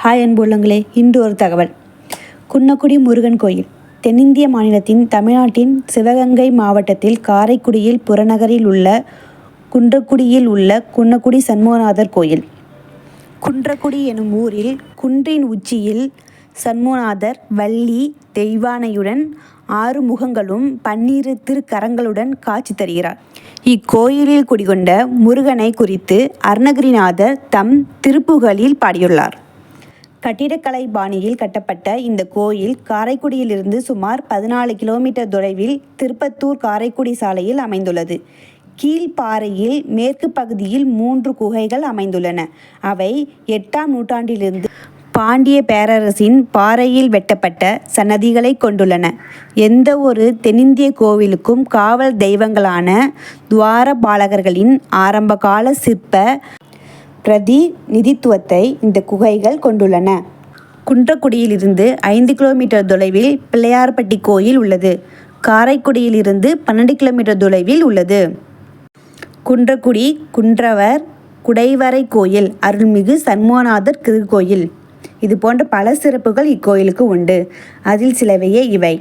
Hi அன்புள்ளங்களே, இன்று ஒரு தகவல். குன்னக்குடி முருகன் கோயில் தென்னிந்திய மாநிலத்தின் தமிழ்நாட்டின் சிவகங்கை மாவட்டத்தில் காரைக்குடியில் புறநகரில் உள்ள குன்றக்குடியில் உள்ள குன்னக்குடி சண்முகநாதர் கோயில். குன்றக்குடி எனும் ஊரில் குன்றின் உச்சியில் சண்முகநாதர் வள்ளி தெய்வானையுடன் 6 முகங்களும் 12 திருக்கரங்களுடன் காட்சி தருகிறார். இக்கோயிலில் குடிகொண்ட முருகனை குறித்து அருணகிரிநாதர் தம் திருப்புகழில் பாடியுள்ளார். கட்டிடக்கலை பாணியில் கட்டப்பட்ட இந்த கோயில் காரைக்குடியிலிருந்து சுமார் 14 கிலோமீட்டர் தொலைவில் திருப்பத்தூர் காரைக்குடி சாலையில் அமைந்துள்ளது. கீழ்ப்பாறையில் மேற்கு பகுதியில் 3 குகைகள் அமைந்துள்ளன. அவை 8ஆம் நூற்றாண்டிலிருந்து பாண்டிய பேரரசின் பாறையில் வெட்டப்பட்ட சன்னதிகளை கொண்டுள்ளன. எந்த ஒரு தென்னிந்திய கோவிலுக்கும் காவல் தெய்வங்களான துவாரபாலகர்களின் ஆரம்பகால சிற்ப பிரதிநிதித்துவத்தை இந்த குகைகள் கொண்டுள்ளன. குன்றக்குடியிலிருந்து 5 கிலோமீட்டர் தொலைவில் பிள்ளையார்பட்டி கோயில் உள்ளது. காரைக்குடியிலிருந்து 12 கிலோமீட்டர் தொலைவில் உள்ளது. குன்றக்குடி குன்றவர் குடைவரை கோயில் அருள்மிகு சண்முகநாதர் திருக்கோயில். இது போன்ற பல சிறப்புகள் இக்கோயிலுக்கு உண்டு. அதில் சிலவையே இவை.